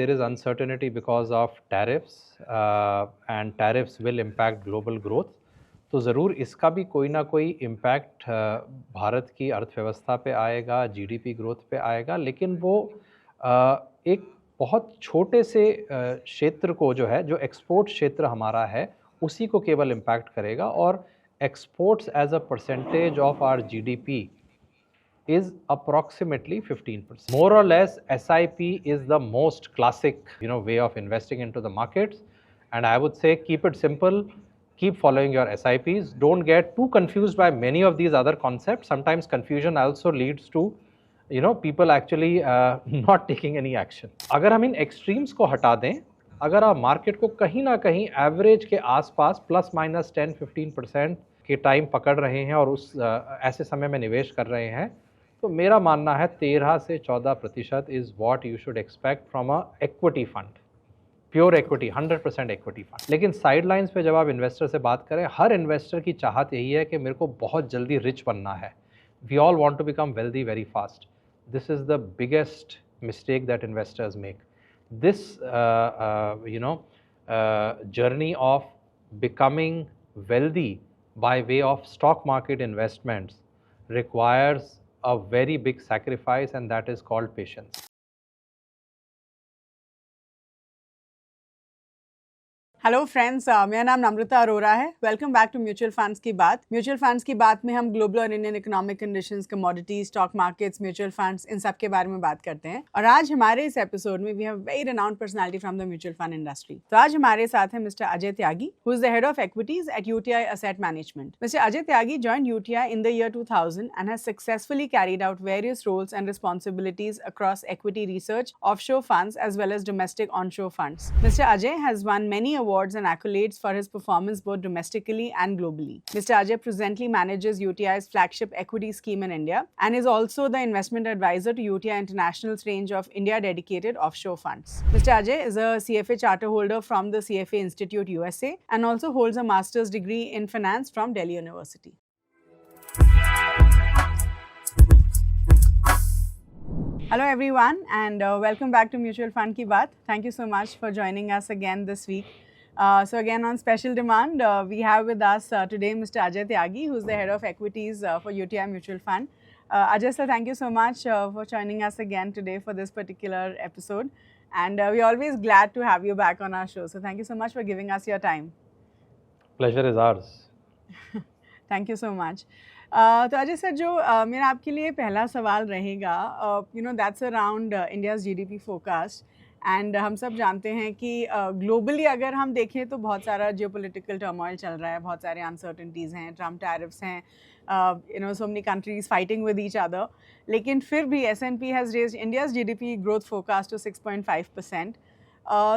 there is uncertainty because of tariffs and tariffs will impact global growth, तो ज़रूर इसका भी कोई ना कोई इम्पैक्ट भारत की अर्थव्यवस्था पे आएगा, जीडीपी ग्रोथ पे आएगा, लेकिन वो एक बहुत छोटे से क्षेत्र को जो है, जो एक्सपोर्ट क्षेत्र हमारा है, उसी को केवल इम्पैक्ट करेगा। और exports as a percentage of our GDP is approximately 15%. More or less, SIP is the most classic, way of investing into the markets. And I would say keep it simple, keep following your SIPs. Don't get too confused by many of these other concepts. Sometimes confusion also leads to, people actually not taking any action. अगर हम इन extremes को हटा दें, अगर आप market को कहीं ना कहीं एवरेज के आसपास +-10-15% के टाइम पकड़ रहे हैं और उस ऐसे समय में निवेश कर रहे हैं, तो मेरा मानना है 13 से 14% is what you should expect from a equity fund, pure equity, 100% equity fund. लेकिन साइडलाइंस पे जब आप इन्वेस्टर से बात करें, हर इन्वेस्टर की चाहत यही है कि मेरे को बहुत जल्दी रिच बनना है। We all want to become wealthy very fast. This is the biggest mistake that investors make. This journey of becoming wealthy by way of stock market investments requires a very big sacrifice, and that is called patience. Hello friends, मेरा नाम नम्रता अरोरा है। Welcome back to mutual funds की बात। Mutual funds की बात में हम global और Indian economic conditions, commodities, stock markets, mutual funds, इन सब के बारे में बात करते हैं। और आज हमारे इस एपिसोड में we have very renowned personality from the mutual fund industry. तो आज हमारे साथ है mister Ajay Tyagi, who is the head of equities at UTI asset management. Mister Ajay Tyagi joined UTI in the year 2000 and has successfully carried out various roles and responsibilities across equity research, offshore funds, as well as domestic onshore funds. Mr. Ajay has won many awards and accolades for his performance both domestically and globally. Mr. Ajay presently manages UTI's flagship equity scheme in India and is also the investment advisor to UTI International's range of India-dedicated offshore funds. Mr. Ajay is a CFA charter holder from the CFA Institute USA and also holds a master's degree in finance from Delhi University. Hello everyone, and welcome back to Mutual Fund Ki Baat. Thank you so much for joining us again this week. So again, on special demand, we have with us today Mr. Ajay Tyagi, who is the head of equities for UTI Mutual Fund. Ajay sir, thank you so much for joining us again today for this particular episode. And we're always glad to have you back on our show. So thank you so much for giving us your time. Pleasure is ours. Thank you so much. तो Ajay sir, जो मेरा आपके लिए पहला सवाल रहेगा, that's around India's GDP forecast. And हम सब जानते हैं कि ग्लोबली अगर हम देखें तो बहुत सारा जियोपॉलिटिकल टर्मोइल चल रहा है, बहुत सारे अनसर्टेनिटीज़ हैं, ट्रम्प टैरिफ्स हैं, so many countries fighting with each other. लेकिन फिर भी S&P has raised India's GDP growth forecast to 6.5%।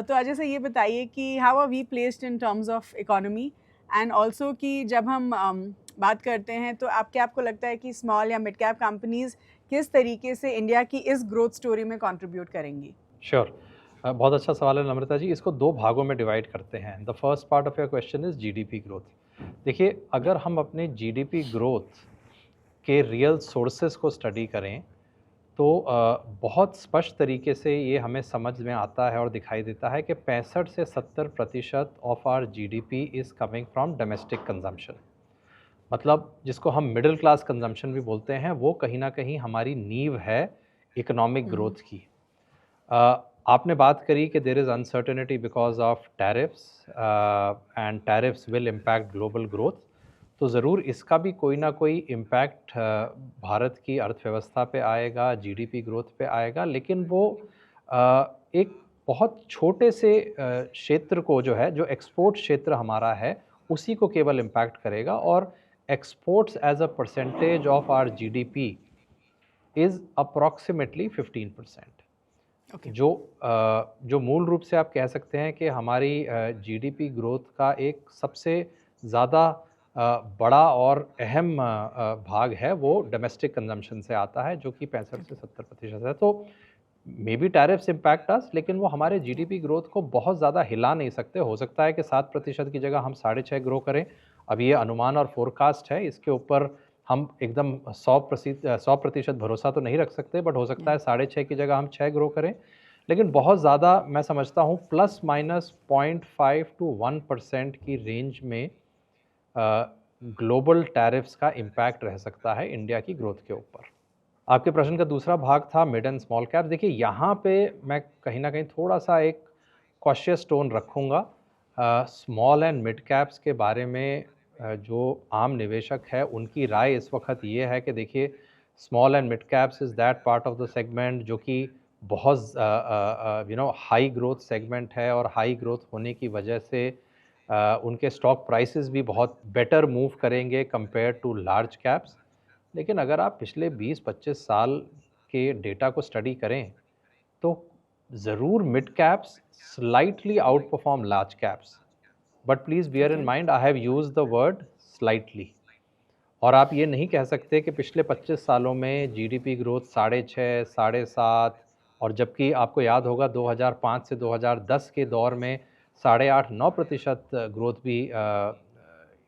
तो अजय सर, ये बताइए कि how are we placed in terms of economy, and also कि जब हम बात करते हैं तो आपको लगता है कि स्मॉल या मिड कैप कंपनीज़ किस तरीके से इंडिया की इस ग्रोथ स्टोरी में कंट्रीब्यूट करेंगी? श्योर, बहुत अच्छा सवाल है नम्रता जी। इसको दो भागों में डिवाइड करते हैं। The first part of your question is GDP growth. देखिए, अगर हम अपने जीडीपी ग्रोथ के रियल सोर्सेज को स्टडी करें तो बहुत स्पष्ट तरीके से ये हमें समझ में आता है और दिखाई देता है कि 65 से 70% of our GDP is coming from domestic consumption. मतलब जिसको हम मिडिल क्लास कंजम्पशन भी बोलते हैं, वो कहीं ना कहीं हमारी नींव है इकोनॉमिक ग्रोथ की। आपने बात करी कि there is uncertainty because of tariffs and tariffs will impact global growth, तो ज़रूर इसका भी कोई ना कोई इम्पैक्ट भारत की अर्थव्यवस्था पे आएगा, जीडीपी ग्रोथ पे आएगा, लेकिन वो एक बहुत छोटे से क्षेत्र को जो है, जो एक्सपोर्ट क्षेत्र हमारा है, उसी को केवल इम्पैक्ट करेगा। और exports as a percentage of our GDP is approximately 15%। Okay. जो मूल रूप से आप कह सकते हैं कि हमारी जीडीपी ग्रोथ का एक सबसे ज़्यादा बड़ा और अहम भाग है, वो डोमेस्टिक कंजम्पशन से आता है, जो कि 65 से 70% है। तो may be tariffs impact us, लेकिन वो हमारे जीडीपी ग्रोथ को बहुत ज़्यादा हिला नहीं सकते। हो सकता है कि 7% की जगह हम 6.5 ग्रो करें। अब ये अनुमान और फोरकास्ट है, इसके ऊपर हम एकदम 100% भरोसा तो नहीं रख सकते, बट हो सकता है 6.5 की जगह हम 6 ग्रो करें। लेकिन बहुत ज़्यादा मैं समझता हूँ प्लस माइनस 0.5 to 1% की रेंज में ग्लोबल टैरिफ्स का इम्पैक्ट रह सकता है इंडिया की ग्रोथ के ऊपर। आपके प्रश्न का दूसरा भाग था मिड एंड स्मॉल कैप। देखिए यहाँ पे मैं कहीं ना कहीं थोड़ा सा एक कॉशियस टोन रखूँगा। स्मॉल एंड मिड कैप्स के बारे में जो आम निवेशक है उनकी राय इस वक्त ये है कि देखिए small and mid caps is that part of the segment जो कि बहुत हाई ग्रोथ सेगमेंट है, और हाई ग्रोथ होने की वजह से उनके स्टॉक प्राइसेस भी बहुत बेटर मूव करेंगे कंपेयर टू लार्ज कैप्स। लेकिन अगर आप पिछले 20-25 साल के डेटा को स्टडी करें तो ज़रूर mid caps slightly out perform large caps, but please beer in Okay. Mind I have use the word slightly. और आप ये नहीं कह सकते कि पिछले 25 सालों में जीडीपी ग्रोथ 6.5, 7.5, और जबकि आपको याद होगा 2005 से 2010 के दौर में 8.5-9% ग्रोथ भी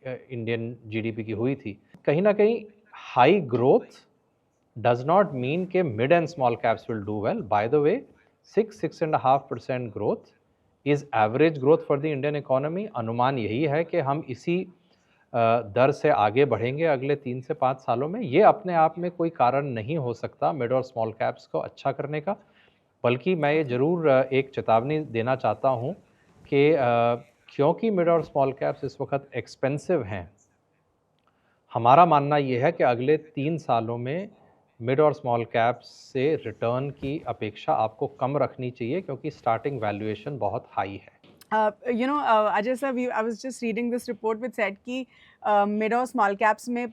इंडियन जीडीपी की हुई थी। कहीं ना कहीं high growth does not mean कि mid and small caps will do well. By the way, 6.5% growth is average growth for the Indian economy. अनुमान यही है कि हम इसी दर से आगे बढ़ेंगे अगले 3 से 5 सालों में। ये अपने आप में कोई कारण नहीं हो सकता मिड और स्मॉल कैप्स को अच्छा करने का, बल्कि मैं ये ज़रूर एक चेतावनी देना चाहता हूँ कि क्योंकि मिड और स्मॉल कैप्स इस वक्त एक्सपेंसिव हैं, हमारा मानना ये है कि अगले 3 सालों में मिड और स्मॉल कैप्स से रिटर्न की अपेक्षा आपको कम रखनी चाहिए, क्योंकि स्टार्टिंग वैल्यूएशन बहुत हाई है। Ajay sir, I was just reading this report which said कि मिड और स्मॉल कैप्स में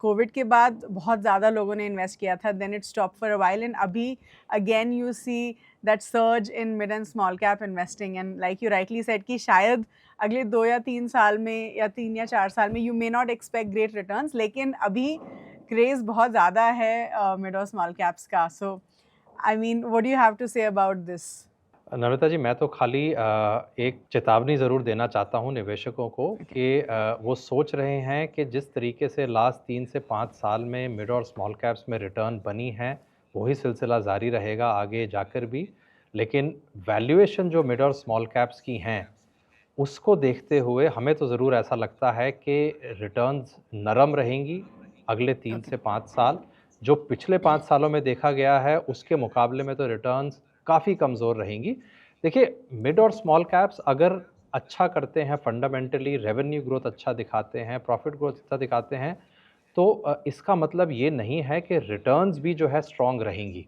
कोविड के बाद बहुत ज़्यादा लोगों ने इन्वेस्ट किया था, then it stop for a while and अभी again you see that surge in mid and small cap investing and like you rightly said कि शायद अगले 2 या 3 साल में या 3 या 4 साल में you may not expect great returns, लेकिन अभी क्रेज़ बहुत ज़्यादा है मिड और स्मॉल कैप्स का। So I mean what do you have to say about this? Namrata ji, मैं तो खाली एक चेतावनी ज़रूर देना चाहता हूँ निवेशकों को कि वो सोच रहे हैं कि जिस तरीके से लास्ट 3 से 5 साल में मिड और स्मॉल कैप्स में रिटर्न बनी है, वही सिलसिला जारी रहेगा आगे जाकर भी। लेकिन वैल्यूएशन जो मिड और स्मॉल कैप्स की हैं, उसको देखते हुए हमें तो ज़रूर ऐसा लगता है कि रिटर्न्स नरम रहेंगी अगले 3 से 5 साल। जो पिछले 5 सालों में देखा गया है उसके मुकाबले में तो रिटर्न्स काफ़ी कमज़ोर रहेंगी। देखिए, मिड और स्मॉल कैप्स अगर अच्छा करते हैं, फंडामेंटली रेवेन्यू ग्रोथ अच्छा दिखाते हैं, प्रॉफिट ग्रोथ अच्छा दिखाते हैं, तो इसका मतलब ये नहीं है कि रिटर्न्स भी जो है स्ट्रॉन्ग रहेंगी,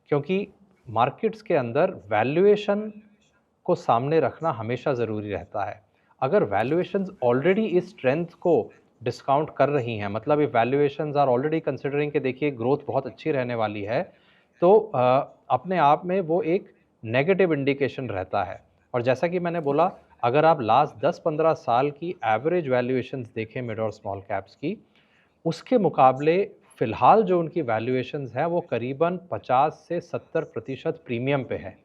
क्योंकि मार्केट्स के अंदर वैल्यूएशन को सामने रखना हमेशा ज़रूरी रहता है। अगर वैल्यूएशंस ऑलरेडी इस स्ट्रेंथ को डिस्काउंट कर रही हैं, मतलब ये वैल्यूएशंस आर ऑलरेडी कंसिडरिंग कि देखिए ग्रोथ बहुत अच्छी रहने वाली है, तो अपने आप में वो एक नेगेटिव इंडिकेशन रहता है। और जैसा कि मैंने बोला, अगर आप लास्ट 10-15 साल की एवरेज वैल्यूएशंस देखें मिड और स्मॉल कैप्स की, उसके मुकाबले फ़िलहाल जो उनकी वैल्यूएशंस हैं वो करीबन 50 से 70% प्रीमियम पे है।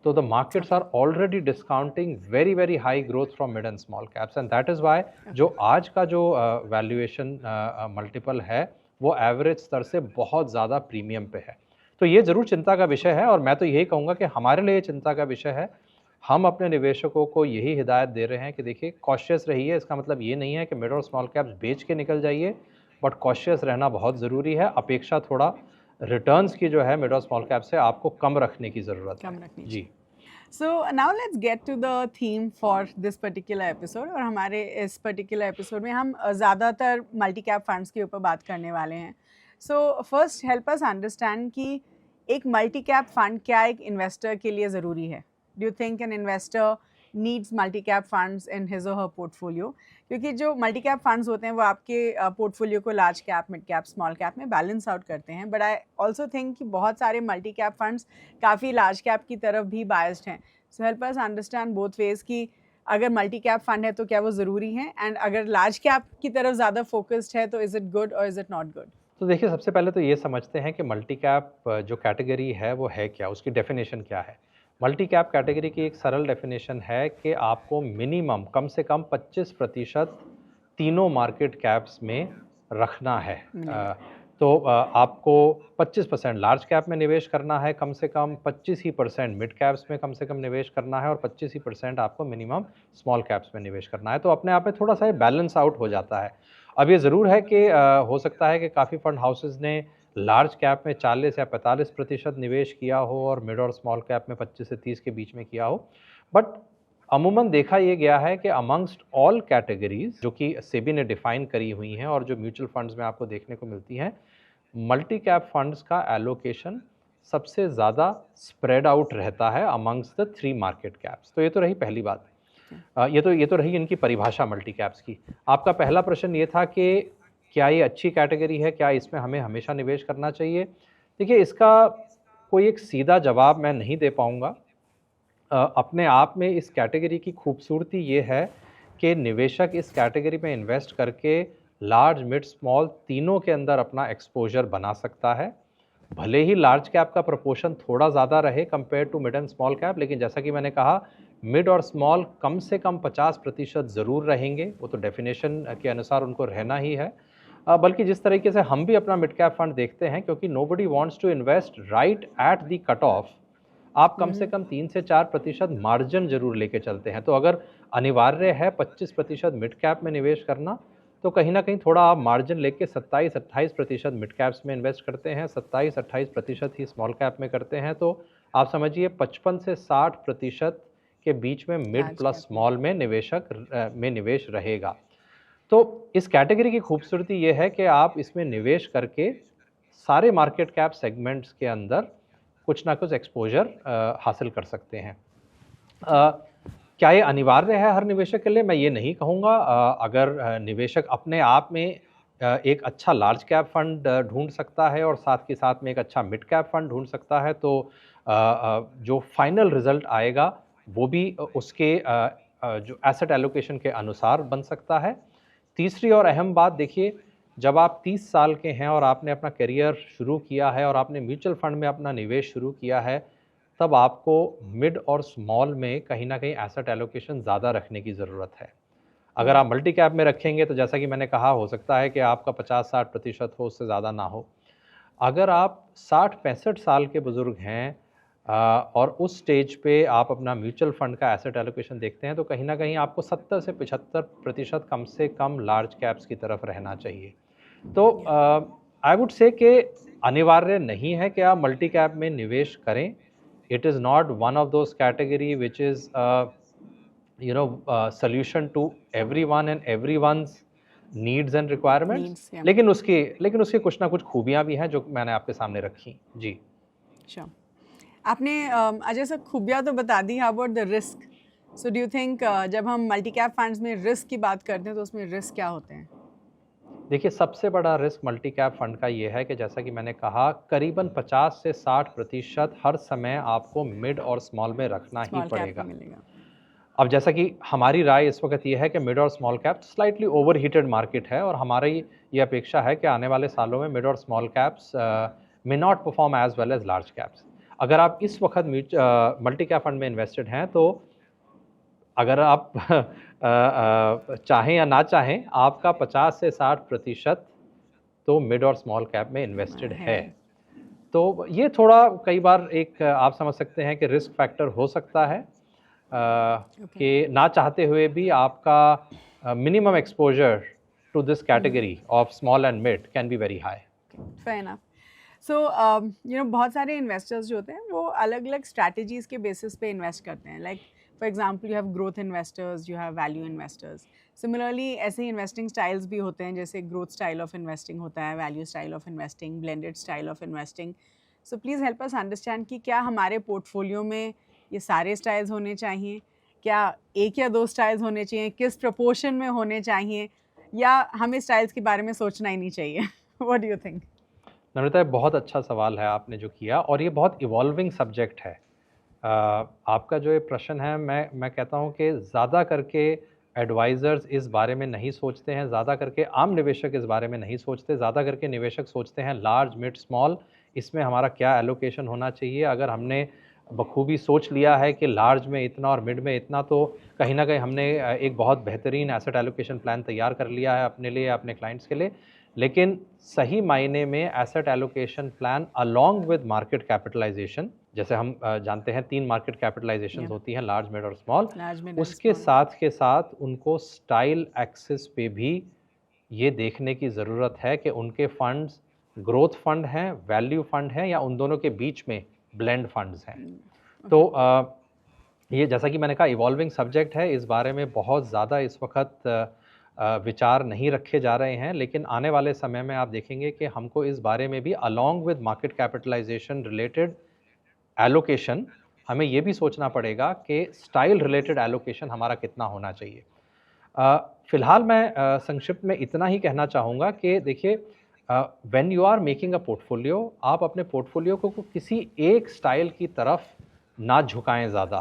So the markets are already discounting very very high growth from mid and small caps, and that is why जो आज का जो वैल्यूएशन मल्टीपल है वो एवरेज स्तर से बहुत ज़्यादा प्रीमियम पे है। तो ये ज़रूर चिंता का विषय है, और मैं तो यही कहूँगा कि हमारे लिए चिंता का विषय है। हम अपने निवेशकों को यही हिदायत दे रहे हैं कि देखिए कॉशियस रहिए। इसका मतलब ये नहीं है कि मिड और स्मॉल कैप्स बेच के निकल जाइए, बट कॉशियस रहना बहुत ज़रूरी है। अपेक्षा थोड़ा रिटर्न्स की जो है मिड और स्मॉल कैप से आपको कम रखने की ज़रूरत है। कम रखनी जी। चाहिए। So now let's get to the theme for this particular episode। और हमारे इस particular episode में हम ज़्यादातर मल्टी कैप फंड्स के ऊपर बात करने वाले हैं। So first help us understand कि एक मल्टी कैप फंड क्या एक इन्वेस्टर के लिए ज़रूरी है? Do you think an investor needs multi cap funds in his or her portfolio? क्योंकि जो मल्टी कैप फंड्स होते हैं वो आपके पोर्टफोलियो को large cap, mid cap, small cap में बैलेंस आउट करते हैं, बट आई ऑल्सो थिंक कि बहुत सारे मल्टी कैप फंड्स काफ़ी लार्ज कैप की तरफ भी बायस्ड हैं। So help us understand both ways कि अगर मल्टी कैप फंड है तो क्या वो ज़रूरी है, एंड अगर लार्ज कैप की तरफ ज़्यादा फोकस्ड है तो इज़ इट गुड और इज़ इट नॉट गुड? तो देखिए, सबसे पहले तो ये समझते हैं कि मल्टी कैप जो कैटेगरी है वो है क्या, उसकी डेफिनेशन क्या है। मल्टी कैप कैटेगरी की एक सरल डेफिनेशन है कि आपको मिनिमम कम से कम 25% तीनों मार्केट कैप्स में रखना है। तो आपको 25% लार्ज कैप में निवेश करना है, कम से कम 25% मिड कैप्स में कम से कम निवेश करना है और 25% आपको मिनिमम स्मॉल कैप्स में निवेश करना है। तो अपने आप में थोड़ा सा बैलेंस आउट हो जाता है। अब ये ज़रूर है कि हो सकता है कि काफ़ी फंड हाउसेज़ ने लार्ज कैप में 40 या 45% निवेश किया हो और मिड और स्मॉल कैप में 25 से 30 के बीच में किया हो। बट अमूमन देखा ये गया है कि अमंगस्ट ऑल कैटेगरीज जो कि सेबी ने डिफाइन करी हुई हैं और जो म्यूचुअल फंड्स में आपको देखने को मिलती हैं, मल्टी कैप फंड्स का एलोकेशन सबसे ज़्यादा स्प्रेड आउट रहता है अमंगस्ट द 3 मार्केट कैप्स। तो ये तो रही पहली बात। ये तो रही इनकी परिभाषा मल्टी कैप्स की। आपका पहला प्रश्न ये था कि क्या ये अच्छी कैटेगरी है, क्या इसमें हमें हमेशा निवेश करना चाहिए? देखिए, इसका कोई एक सीधा जवाब मैं नहीं दे पाऊँगा। अपने आप में इस कैटेगरी की खूबसूरती ये है कि निवेशक इस कैटेगरी में इन्वेस्ट करके लार्ज, मिड, स्मॉल तीनों के अंदर अपना एक्सपोजर बना सकता है। भले ही लार्ज कैप का प्रोपोर्शन थोड़ा ज़्यादा रहे compare to mid and small cap, लेकिन जैसा कि मैंने कहा, मिड और स्मॉल कम से कम 50% ज़रूर रहेंगे। वो तो डेफिनेशन के अनुसार उनको रहना ही है। बल्कि जिस तरीके से हम भी अपना मिड कैप फंड देखते हैं, क्योंकि nobody wants to invest right at the cut off, आप कम से कम 3 से 4% मार्जिन ज़रूर लेके चलते हैं। तो अगर अनिवार्य है 25% मिड कैप में निवेश करना, तो कहीं न कहीं थोड़ा आप मार्जिन लेके 27-28% मिड कैप्स में इन्वेस्ट करते हैं, 27-28% ही स्मॉल कैप में करते हैं, तो आप समझिए 55 से 60% के बीच में मिड लार्ज प्लस कैप में। स्मॉल में निवेश रहेगा। तो इस कैटेगरी की खूबसूरती ये है कि आप इसमें निवेश करके सारे मार्केट कैप सेगमेंट्स के अंदर कुछ ना कुछ एक्सपोजर हासिल कर सकते हैं। क्या ये अनिवार्य है हर निवेशक के लिए? मैं ये नहीं कहूँगा। अगर निवेशक अपने आप में एक अच्छा लार्ज कैप फंड ढूंढ सकता है और साथ के साथ में एक अच्छा मिड कैप फंड ढूंढ सकता है, तो जो फाइनल रिजल्ट आएगा वो भी उसके जो एसेट एलोकेशन के अनुसार बन सकता है। तीसरी और अहम बात देखिए, जब आप 30 साल के हैं और आपने अपना करियर शुरू किया है और आपने म्यूचुअल फंड में अपना निवेश शुरू किया है, तब आपको मिड और स्मॉल में कहीं न कहीं एसेट एलोकेशन ज़्यादा रखने की ज़रूरत है। अगर आप मल्टी कैप में रखेंगे तो जैसा कि मैंने कहा, हो सकता है कि आपका 50-60% हो, उससे ज़्यादा ना हो। अगर आप 60-65 साल के बुज़ुर्ग हैं और उस स्टेज पे आप अपना म्यूचुअल फंड का एसेट एलोकेशन देखते हैं, तो कहीं न कहीं आपको 70 से 75% कम से कम लार्ज कैप्स की तरफ रहना चाहिए। तो आई वुड से कि अनिवार्य नहीं है कि आप मल्टी कैप में निवेश करें। It is not one of those category which is solution to everyone and everyone's needs and requirements. Needs, या लेकिन उसकी कुछ ना कुछ खूबियाँ भी हैं जो मैंने आपके सामने रखी। जी। श्योर। आपने अजय सर खूबियाँ तो बता दी, how about the risk? So do you think जब हम मल्टी कैप फंड्स में रिस्क की बात करते हैं तो उसमें रिस्क क्या होते हैं? देखिए, सबसे बड़ा रिस्क मल्टी कैप फंड का ये है कि जैसा कि मैंने कहा, करीबन 50 से 60% हर समय आपको मिड और स्मॉल में रखना ही स्मॉल कैप में पड़ेगा। मिलेगा। अब जैसा कि हमारी राय इस वक्त ये है कि मिड और small cap slightly over heated market है और हमारी ये अपेक्षा है कि आने वाले सालों में मिड और small caps may not perform as well as large caps. अगर आप इस वक्त मल्टी कैप फंड में इन्वेस्टेड हैं, तो अगर आप चाहें या ना चाहें, आपका 50 से 60% तो मिड और स्मॉल कैप में इन्वेस्टेड है। तो ये थोड़ा कई बार एक आप समझ सकते हैं कि रिस्क फैक्टर हो सकता है कि ना चाहते हुए भी आपका minimum exposure to this category of small and mid can be very high. Fair enough. So बहुत सारे इन्वेस्टर्स जो होते हैं वो अलग अलग स्ट्रैटेजीज़ के बेसिस पे इन्वेस्ट करते हैं। Like for example, you have growth investors, you have value investors. Similarly ऐसे ही इन्वेस्टिंग स्टाइल्स भी होते हैं, जैसे ग्रोथ स्टाइल ऑफ इन्वेस्टिंग होता है, value style of investing, blended style of investing. So please help us understand कि क्या हमारे पोर्टफोलियो में ये सारे स्टाइल्स होने चाहिए, क्या एक या दो स्टाइल्स होने चाहिए, किस प्रपोर्शन में होने चाहिए, या हमें स्टाइल्स के बारे में सोचना ही नहीं चाहिए? What do you think? Namrata, बहुत अच्छा सवाल है आपने जो किया, और ये बहुत इवॉल्विंग सब्जेक्ट है। आपका जो ये प्रश्न है, मैं कहता हूँ कि ज़्यादा करके एडवाइज़र्स इस बारे में नहीं सोचते हैं, ज़्यादा करके आम निवेशक इस बारे में नहीं सोचते। ज़्यादा करके निवेशक सोचते हैं लार्ज, मिड, स्मॉल, इसमें हमारा क्या एलोकेशन होना चाहिए। अगर हमने बखूबी सोच लिया है कि लार्ज में इतना और मिड में इतना, तो कहीं न कहीं हमने एक बहुत बेहतरीन एसेट एलोकेशन प्लान तैयार कर लिया है अपने लिए, अपने क्लाइंट्स के लिए। लेकिन सही मायने में asset allocation plan along with market capitalisation, जैसे हम जानते हैं 3 मार्केट कैपिटलाइजेशन होती हैं, लार्ज, मिड और स्मॉल, उसके साथ के साथ उनको स्टाइल एक्सिस पे भी ये देखने की ज़रूरत है कि उनके फंड्स ग्रोथ फंड हैं, वैल्यू फंड हैं, या उन दोनों के बीच में ब्लेंड फंड्स हैं। तो ये जैसा कि मैंने कहा इवॉल्विंग सब्जेक्ट है, इस बारे में बहुत ज़्यादा इस वक्त विचार नहीं रखे जा रहे हैं, लेकिन आने वाले समय में आप देखेंगे कि हमको इस बारे में भी along with market capitalisation related allocation, हमें ये भी सोचना पड़ेगा कि स्टाइल रिलेटेड एलोकेशन हमारा कितना होना चाहिए। फ़िलहाल मैं संक्षिप्त में इतना ही कहना चाहूँगा कि देखिए, when you are making a portfolio, आप अपने पोर्टफोलियो को किसी एक स्टाइल की तरफ ना झुकाएं ज़्यादा।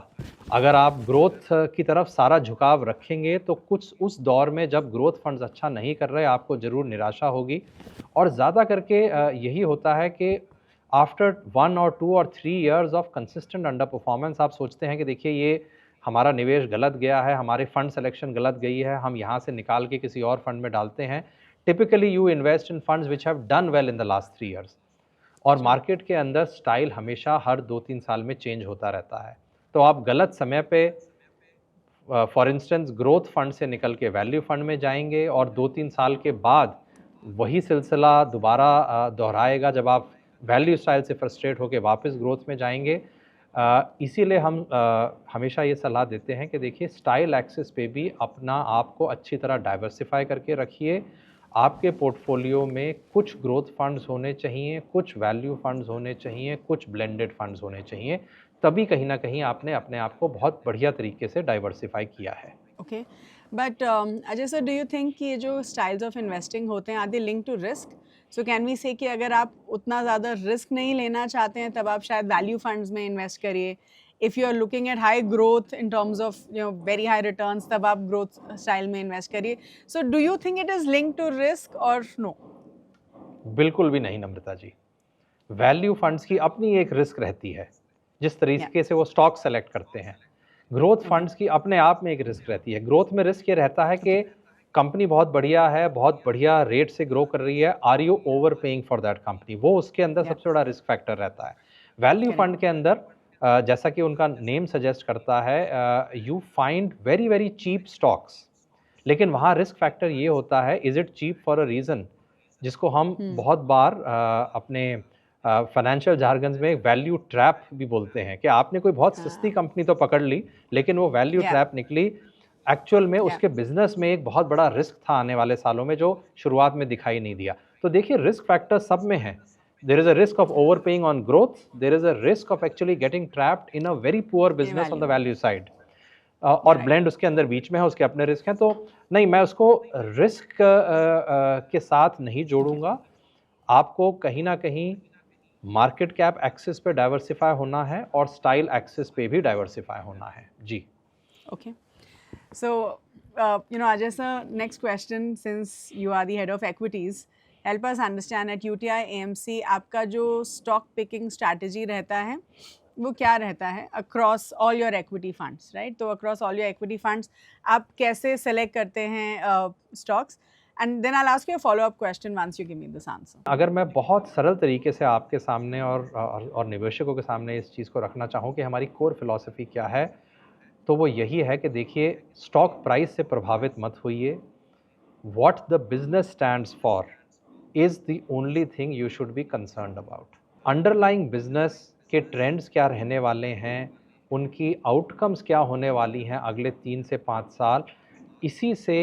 अगर आप ग्रोथ की तरफ सारा झुकाव रखेंगे तो कुछ उस दौर में जब ग्रोथ फंड्स अच्छा नहीं कर रहे, आपको ज़रूर निराशा होगी। और ज़्यादा करके यही होता है कि आफ्टर 1 और 2 और 3 years of consistent under performance आप सोचते हैं कि देखिए ये हमारा निवेश गलत गया है, हमारे फंड सिलेक्शन गलत गई है, हम यहाँ से निकाल के किसी और फंड में डालते हैं। Typically you invest in funds which have done well in the last 3 years, और मार्केट के अंदर स्टाइल हमेशा हर 2-3 साल में चेंज होता रहता है। तो आप गलत समय पे फॉर इंस्टेंस ग्रोथ फंड से निकल के वैल्यू फंड में जाएंगे और 2-3 साल के बाद वही सिलसिला दोबारा दोहराएगा जब आप वैल्यू स्टाइल से फ्रस्ट्रेट होकर वापस ग्रोथ में जाएंगे। इसीलिए हम हमेशा ये सलाह देते हैं कि देखिए स्टाइल एक्सिस पे भी अपना आप को अच्छी तरह डाइवर्सिफाई करके रखिए। आपके पोर्टफोलियो में कुछ ग्रोथ फंड्स होने चाहिए, कुछ वैल्यू फंड्स होने चाहिए, कुछ ब्लेंडेड फंड्स होने चाहिए, तभी कहीं ना कहीं आपने अपने आप को बहुत बढ़िया तरीके से डाइवर्सिफाई किया है। Okay, but Ajay sir, do you think कि ये जो स्टाइल्स ऑफ इन्वेस्टिंग होते हैं, are they link to risk? So can we say कि अगर आप उतना ज़्यादा रिस्क नहीं लेना चाहते हैं तब आप शायद वैल्यू फंड्स में इन्वेस्ट करिए। If you are looking at high growth in terms of very high returns, तब आप ग्रोथ स्टाइल में इन्वेस्ट करिए। So do you think it is link to risk और नो? बिल्कुल भी नहीं नम्रता जी। वैल्यू फंड्स की अपनी एक रिस्क रहती है, जिस तरीके से वो स्टॉक सेलेक्ट करते हैं। ग्रोथ फंड्स की अपने आप में एक रिस्क रहती है। ग्रोथ में रिस्क ये रहता है कि कंपनी बहुत बढ़िया है, बहुत बढ़िया रेट से ग्रो कर रही है, are you over paying for that company, वो उसके अंदर सबसे बड़ा रिस्क फैक्टर रहता है। वैल्यू फंड के अंदर जैसा कि उनका नेम सजेस्ट करता है, you find very very cheap stocks, लेकिन वहाँ रिस्क फैक्टर ये होता है, is it cheap for a reason, जिसको हम बहुत बार अपने फाइनेंशियल जार्गन्स में वैल्यू ट्रैप भी बोलते हैं कि आपने कोई बहुत सस्ती कंपनी तो पकड़ ली, लेकिन वो वैल्यू ट्रैप निकली। एक्चुअल में उसके बिजनेस में एक बहुत बड़ा रिस्क था आने वाले सालों में, जो शुरुआत में दिखाई नहीं दिया। तो देखिए रिस्क फैक्टर सब में है। There is a risk of overpaying on growth, there is a risk of actually getting trapped in a very poor business on the value side, और ब्लेंड उसके अंदर बीच में है, उसके अपने रिस्क हैं। तो नहीं, मैं उसको रिस्क के साथ नहीं जोड़ूंगा। आपको कहीं ना कहीं मार्केट कैप एक्सिस पे डाइवर्सिफाई होना है और स्टाइल एक्सिस पे भी डाइवर्सिफाई होना है जी। Okay, so Ajay sir, next question, since you are the head of equities, help us understand at UTI AMC आपका जो stock picking strategy रहता है वो क्या रहता है across all your equity funds, right? तो across all your equity funds आप कैसे select करते हैं stocks? And then I'll ask you a follow-up question once you give me this answer. अगर मैं बहुत सरल तरीके से आपके सामने और निवेशकों के सामने इस चीज़ को रखना चाहूँ कि हमारी कोर फिलॉसफी क्या है, तो वो यही है कि देखिए स्टॉक प्राइस से प्रभावित मत होइए। What the business stands for is the only thing you should B concerned about. Underlying business के ट्रेंड्स क्या रहने वाले हैं, उनकी आउटकम्स क्या होने वाली हैं अगले 3 से 5 साल, इसी से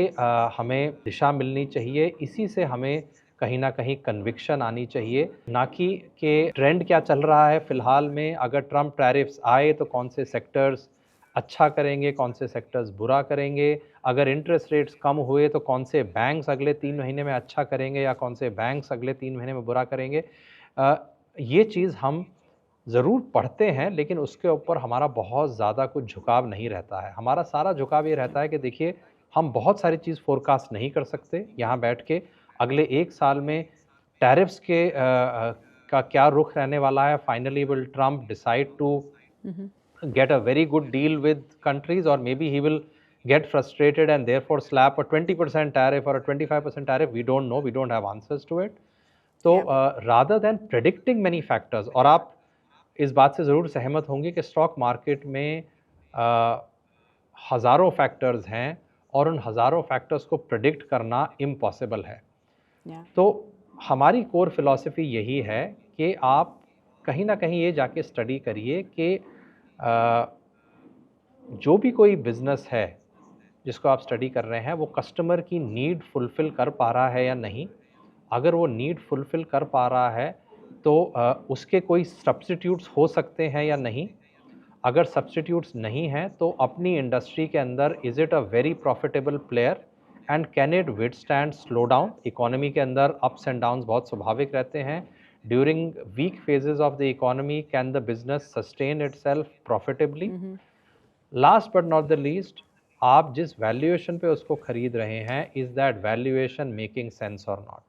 हमें दिशा मिलनी चाहिए, इसी से हमें कहीं ना कहीं कन्विक्शन आनी चाहिए, ना कि ट्रेंड क्या चल रहा है फ़िलहाल में। अगर ट्रम्प टैरिफ्स आए तो कौन से सेक्टर्स अच्छा करेंगे, कौन से सेक्टर्स बुरा करेंगे, अगर इंटरेस्ट रेट्स कम हुए तो कौन से बैंक्स अगले 3 महीने में अच्छा करेंगे या कौन से बैंक्स अगले 3 महीने में बुरा करेंगे। ये चीज़ हम ज़रूर पढ़ते हैं, लेकिन उसके ऊपर हमारा बहुत ज़्यादा कुछ झुकाव नहीं रहता है। हमारा सारा झुकाव ये रहता है कि देखिए हम बहुत सारी चीज़ फोरकास्ट नहीं कर सकते यहाँ बैठ के। अगले 1 साल में टैरिफ्स का क्या रुख रहने वाला है, finally will Trump decide to get a very good deal with countries, or maybe he will get frustrated and therefore slap a 20% tariff or a 25% tariff. We don't know, we don't have answers to it. तो rather than predicting many factors, और आप इस बात से ज़रूर सहमत होंगे कि स्टॉक मार्केट में हज़ारों फैक्टर्स हैं और उन हज़ारों फैक्टर्स को प्रेडिक्ट करना इम्पॉसिबल है। तो हमारी कोर फिलॉसफी यही है कि आप कहीं ना कहीं ये जाके स्टडी करिए कि जो भी कोई बिज़नेस है जिसको आप स्टडी कर रहे हैं वो कस्टमर की नीड फुलफ़िल कर पा रहा है या नहीं। अगर वो नीड फुलफ़िल कर पा रहा है तो उसके कोई सब्स्टिट्यूट्स हो सकते हैं या नहीं। अगर सब्स्टिट्यूट्स नहीं हैं तो अपनी इंडस्ट्री के अंदर is it a very profitable player and can it withstand slow down. Economy के अंदर अप्स एंड डाउन्स बहुत स्वाभाविक रहते हैं। During weak phases of the economy can the business sustain itself profitably. Last but not the least, आप जिस valuation पे उसको खरीद रहे हैं, is that valuation making sense और नॉट।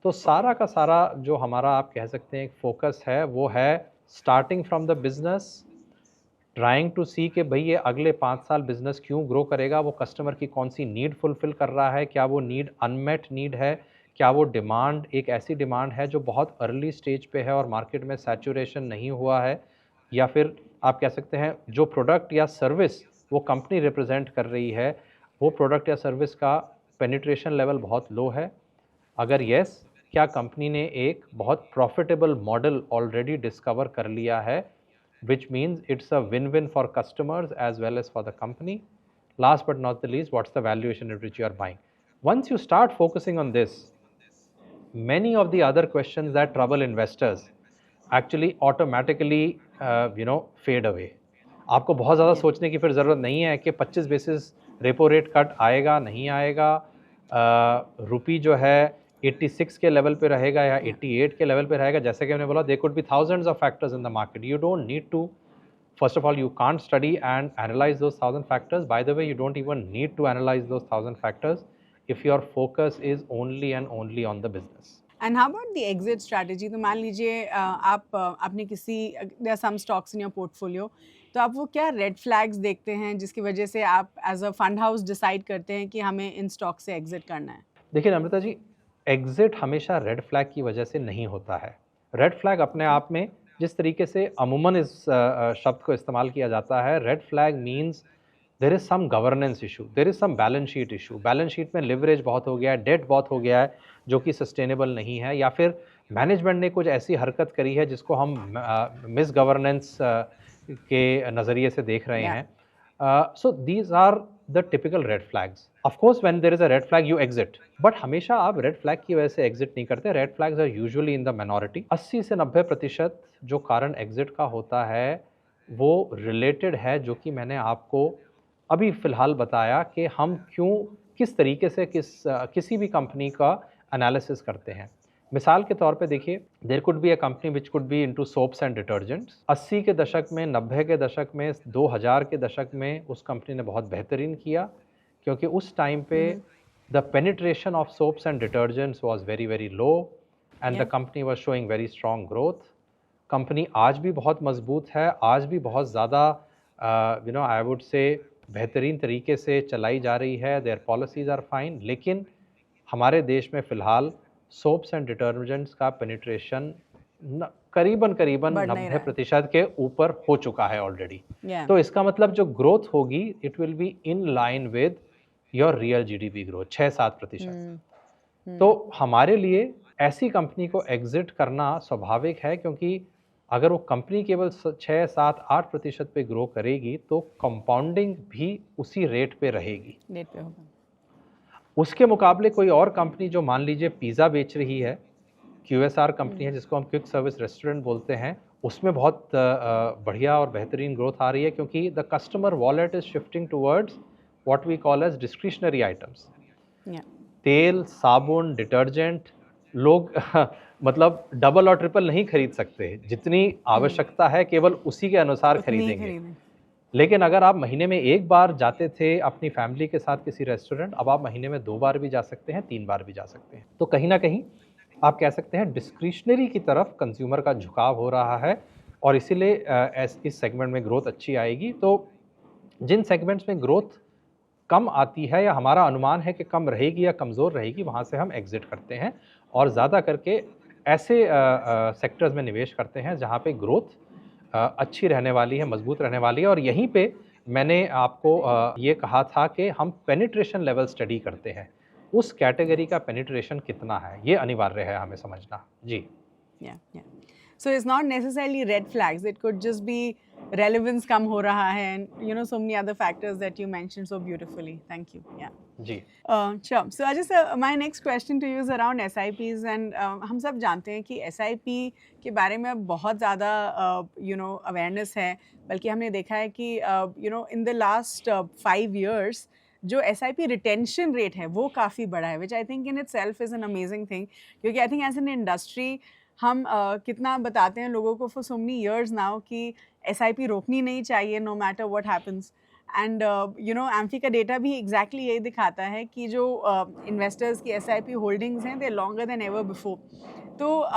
तो सारा का सारा जो हमारा आप कह सकते हैं एक फोकस है वो है starting from the business, trying to see कि भाई ये अगले 5 साल बिजनेस क्यों ग्रो करेगा, वो कस्टमर की कौन सी नीड फुलफिल कर रहा है, क्या वो नीड अनमेट नीड है, क्या वो डिमांड एक ऐसी डिमांड है जो बहुत अर्ली स्टेज पे है और मार्केट में सैचुरेशन नहीं हुआ है, या फिर आप कह सकते हैं जो प्रोडक्ट या सर्विस वो कंपनी रिप्रेजेंट कर रही है वो प्रोडक्ट या सर्विस का पेनिट्रेशन लेवल बहुत लो है। अगर यस, क्या कंपनी ने एक बहुत प्रॉफिटेबल मॉडल ऑलरेडी डिस्कवर कर लिया है, which means it's a win-win for customers as well as for the company. Last but not the least, what's the valuation at which you are buying? Once you start focusing on this, many of the other questions that trouble investors actually automatically fade away. आपको बहुत ज़्यादा सोचने की फिर ज़रूरत नहीं है कि 25 बेसिस रेपो रेट कट आएगा नहीं आएगा, रुपी जो है 86 के लेवल पे रहेगा या 88 के लेवल पे रहेगा। जैसे कि मैंने बोला, there could be thousands of factors in the market. You don't need to, first of all, you can't study and analyze those 1000 factors. By the way, you don't even need to analyze those 1000 factors if your focus is only and only on the business. And how about the exit strategy? तो मान लीजिए आप अपने किसी there are some stocks in your portfolio, तो आप वो क्या रेड फ्लैग्स देखते हैं जिसकी वजह से आप as a fund house decide करते हैं कि हमें इन स्टॉक से एग्जिट करना है? देखिए नम्रता जी, एग्जिट हमेशा रेड फ्लैग की वजह से नहीं होता है। रेड फ्लैग अपने आप में जिस तरीके से अमूमन इस शब्द को इस्तेमाल किया जाता है, red flag means there is some governance issue, there is some balance sheet issue. Balance sheet में लिवरेज बहुत हो गया है, डेट बहुत हो गया है जो कि सस्टेनेबल नहीं है, या फिर मैनेजमेंट ने कुछ ऐसी हरकत करी है जिसको हम मिस गवर्नेंस के नज़रिए से देख रहे हैं। So these are the typical red flags. Of course when there is a red flag you exit, but हमेशा आप रेड फ्लैग की वजह से एग्जिट नहीं करते। Red flags are usually in the minority. 80 से 90% जो कारण एग्जिट का होता है वो रिलेटेड है, जो कि मैंने आपको अभी फ़िलहाल बताया कि हम क्यों किस तरीके से किसी भी कंपनी का एनालिसिस करते हैं। मिसाल के तौर पे देखिए, there could be a company which could be into soaps and detergents. 80 के दशक में, 90 के दशक में, 2000 के दशक में उस कंपनी ने बहुत बेहतरीन किया, क्योंकि उस टाइम पे the penetration of soaps and detergents was very very low and the company was showing very strong growth. Company आज भी बहुत मजबूत है, आज भी बहुत ज़्यादा आई वुड से बेहतरीन तरीके से चलाई जा रही है, देयर पॉलिसीज़ आर फाइन। लेकिन हमारे देश में फ़िलहाल सोप्स एंड डिटर्जेंट्स का पेनिट्रेशन करीबन 90% के ऊपर हो चुका है ऑलरेडी। तो इसका मतलब जो ग्रोथ होगी it will be in line with your real GDP growth, 6-7%। तो हमारे लिए ऐसी कंपनी को एग्जिट करना स्वाभाविक है, क्योंकि अगर वो कंपनी केवल 6-7-8% पे ग्रो करेगी तो कंपाउंडिंग भी उसी रेट पे रहेगी। उसके मुकाबले कोई और कंपनी जो मान लीजिए पिज़्ज़ा बेच रही है, QSR कंपनी है जिसको हम क्विक सर्विस रेस्टोरेंट बोलते हैं, उसमें बहुत बढ़िया और बेहतरीन ग्रोथ आ रही है, क्योंकि the customer wallet is shifting towards what we call as discretionary items. तेल, साबुन, डिटर्जेंट लोग मतलब डबल और ट्रिपल नहीं खरीद सकते, जितनी आवश्यकता है केवल उसी के अनुसार खरीदेंगे। लेकिन अगर आप महीने में एक बार जाते थे अपनी फैमिली के साथ किसी रेस्टोरेंट, अब आप महीने में 2 बार भी जा सकते हैं, 3 बार भी जा सकते हैं। तो कहीं ना कहीं आप कह सकते हैं डिस्क्रिशनरी की तरफ कंज्यूमर का झुकाव हो रहा है, और इसीलिए इस सेगमेंट में ग्रोथ अच्छी आएगी। तो जिन सेगमेंट्स में ग्रोथ कम आती है या हमारा अनुमान है कि कम रहेगी या कमज़ोर रहेगी, वहाँ से हम एग्ज़िट करते हैं और ज़्यादा करके ऐसे सेक्टर्स में निवेश करते हैं जहाँ पे ग्रोथ अच्छी रहने वाली है, मजबूत रहने वाली है। और यहीं पे मैंने आपको ये कहा था कि हम पेनिट्रेशन लेवल स्टडी करते हैं, उस कैटेगरी का पेनिट्रेशन कितना है, ये अनिवार्य है हमें समझना। जी। Yeah. So it's not necessarily red flags. It could just be relevance कम हो रहा है, and so many other factors that you mentioned so beautifully. Thank you. Yeah. Ji. Sure. So Ajay sir, my next question to you is around SIPs, and हम सब जानते हैं कि SIP के बारे में अब बहुत ज़्यादा awareness है, बल्कि हमने देखा है कि in the last 5 years जो SIP रिटेंशन रेट है वो काफ़ी बड़ा है, which I think in itself is an amazing thing, क्योंकि I think as an industry हम कितना बताते हैं लोगों को for so many years now कि SIP रोकनी नहीं चाहिए no matter what happens, and AMFI का डेटा भी एग्जैक्टली यही दिखाता है कि जो इन्वेस्टर्स की SIP होल्डिंग्स हैं दे लॉन्गर देन एवर बिफोर। तो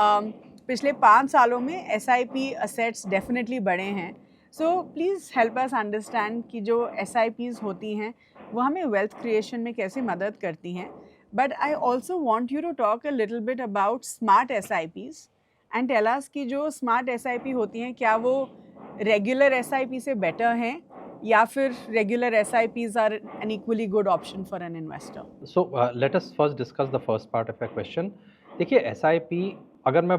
पिछले 5 सालों में SIP असेट्स डेफिनेटली बढ़े हैं। So please help us understand कि जो SIPs होती हैं वो हमें वेल्थ क्रिएशन में कैसे मदद करती हैं। But I also want you to talk a little bit about smart SIPs and tell us कि जो स्मार्ट SIP होती हैं क्या वो रेगुलर SIP से बेटर हैं या फिर regular SIPs are an equally good option for an investor. So let us first discuss the first part of your question. देखिए SIP, अगर मैं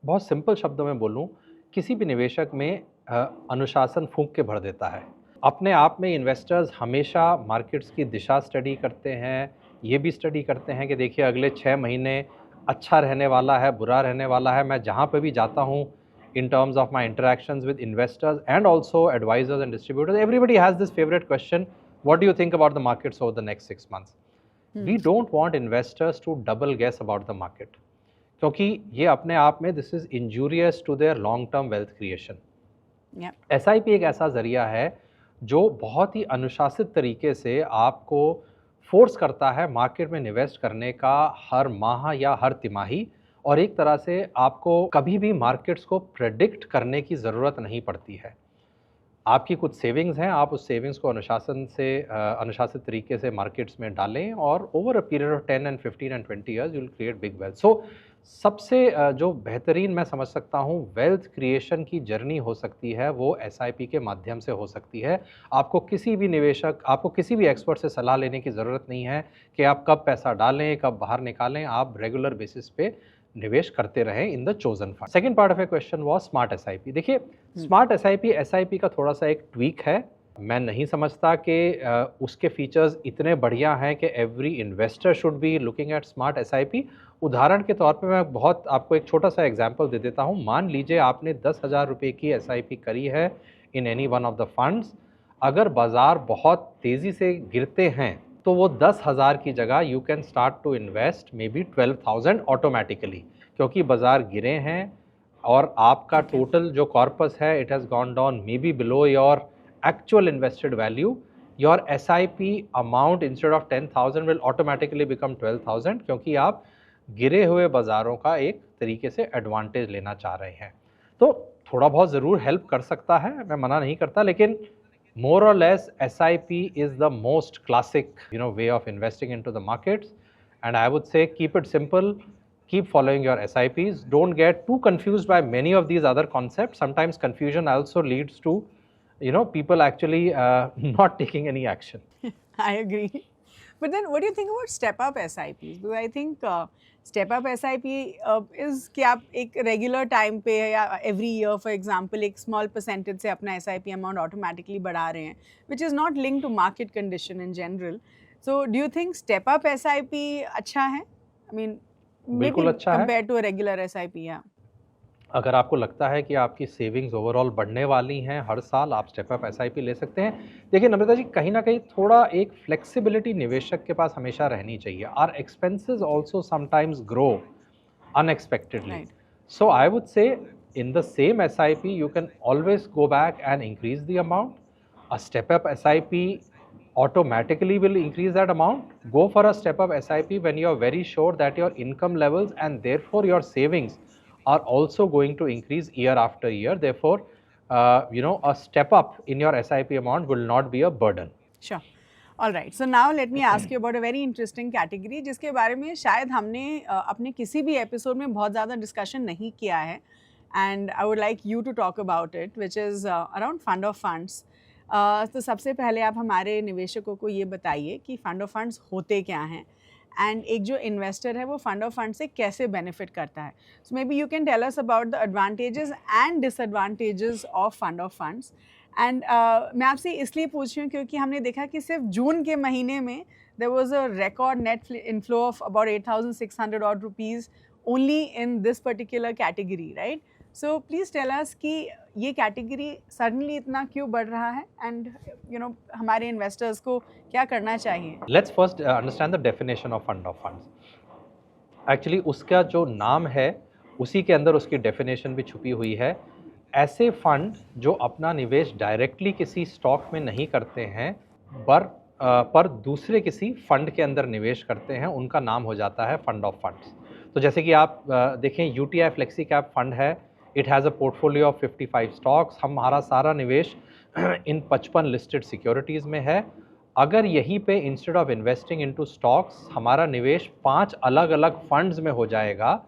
बहुत सिंपल शब्दों में बोलूँ, किसी भी निवेशक में अनुशासन फूंक के भर देता है। अपने आप में इन्वेस्टर्स हमेशा मार्केट्स की दिशा स्टडी करते हैं, ये भी स्टडी करते हैं कि देखिए अगले 6 महीने अच्छा रहने वाला है, बुरा रहने वाला है। मैं जहाँ पे भी जाता हूँ in terms of my interactions with investors and also advisors and distributors, everybody has this favorite question, what do you think about the markets over the next 6 months? We don't want investors to double guess about the market, क्योंकि ये अपने आप में this is injurious to their long term wealth creation. SIP एक ऐसा जरिया है जो बहुत ही अनुशासित तरीके से आपको फोर्स करता है मार्केट में इन्वेस्ट करने का हर माह या हर तिमाही, और एक तरह से आपको कभी भी मार्केट्स को प्रेडिक्ट करने की ज़रूरत नहीं पड़ती है। आपकी कुछ सेविंग्स हैं, आप उस सेविंग्स को अनुशासित तरीके से मार्केट्स में डालें और over a period of 10 and 15 and 20 years you will create big wealth. So सबसे जो बेहतरीन मैं समझ सकता हूँ वेल्थ क्रिएशन की जर्नी हो सकती है वो SIP के माध्यम से हो सकती है। आपको किसी भी एक्सपर्ट से सलाह लेने की ज़रूरत नहीं है कि आप कब पैसा डालें, कब बाहर निकालें। आप रेगुलर बेसिस पे निवेश करते रहें in the chosen fund. Second part of A question was smart SIP। देखिए स्मार्ट SIP का थोड़ा सा एक ट्वीक है। मैं नहीं समझता कि उसके फीचर्स इतने बढ़िया हैं कि every investor should be looking at smart SIP। उदाहरण के तौर पे मैं आपको एक छोटा सा एग्जांपल दे देता हूँ। मान लीजिए आपने 10,000 रुपये की SIP करी है in any one of the funds. अगर बाज़ार बहुत तेज़ी से गिरते हैं तो वो 10,000 की जगह you can start to invest may be 12,000 automatically, क्योंकि बाज़ार गिरे हैं और आपका टोटल जो कॉर्पस है it has gone down may be below your actual invested value. Your SIP amount instead of 10,000 will automatically become 12,000, क्योंकि आप गिरे हुए बाज़ारों का एक तरीके से एडवांटेज लेना चाह रहे हैं। तो थोड़ा बहुत ज़रूर हेल्प कर सकता है, मैं मना नहीं करता, लेकिन more or less SIP is the most classic way of investing into the markets, and I would say keep it simple, keep following your SIPs, don't get too confused by many of these other concepts. Sometimes confusion also leads to people actually not taking any action. I agree. But then what do you think about step-up SIPs? Because I think step-up SIP is कि आप एक regular time पे या every year for example एक small percentage से अपना SIP amount automatically बढ़ा रहे हैं, which is not linked to market condition in general. So do you think step-up SIP अच्छा है? I mean, बिल्कुल अच्छा है compared to a regular SIP, yeah. अगर आपको लगता है कि आपकी सेविंग्स ओवरऑल बढ़ने वाली हैं हर साल, आप स्टेप अप SIP ले सकते हैं। देखिए नम्रता जी, कहीं ना कहीं थोड़ा एक फ्लेक्सिबिलिटी निवेशक के पास हमेशा रहनी चाहिए। Our expenses also sometimes grow unexpectedly, so I would say in the same SIP you can always go back and increase the amount. A step up SIP automatically will increase that amount. Go for a step up SIP when you are very sure that your income levels and therefore your savings are also going to increase year after year. Therefore, a step up in your SIP amount will not be a burden. Sure. All right, so now let me ask you about a very interesting category जिसके बारे में शायद हमने अपने किसी भी episode में बहुत ज़्यादा डिस्कशन नहीं किया है, and I would like you to talk about it, which is around fund of funds. तो सबसे पहले आप हमारे निवेशकों को ये बताइए कि फंड ऑफ फंड्स होते क्या हैं, एंड एक जो इन्वेस्टर है वो फंड ऑफ फंड से कैसे बेनिफिट करता है। So maybe you can tell us about the advantages and disadvantages of fund of funds. And मैं आपसे इसलिए पूछ रही हूँ क्योंकि हमने देखा कि सिर्फ जून के महीने में there was a record net inflow of about 8,600 odd rupees only in this particular category, right? So please tell us कि ये कैटेगरी सडनली इतना क्यों बढ़ रहा है, एंड हमारे इन्वेस्टर्स को क्या करना चाहिए? Let's first understand the definition of fund of funds. Actually उसका जो नाम है उसी के अंदर उसकी डेफिनेशन भी छुपी हुई है। ऐसे फंड जो अपना निवेश डायरेक्टली किसी स्टॉक में नहीं करते हैं पर दूसरे किसी फंड के अंदर निवेश करते हैं, उनका नाम हो जाता है फंड ऑफ फंड्स। तो जैसे कि आप देखें, यूटीआई फ्लेक्सी कैप फंड है, it has a portfolio of 55 stocks. हमारा सारा निवेश इन 55 लिस्टेड सिक्योरिटीज़ में है। अगर यहीं पे instead of investing into stocks हमारा निवेश 5 अलग अलग फंड्स में हो जाएगा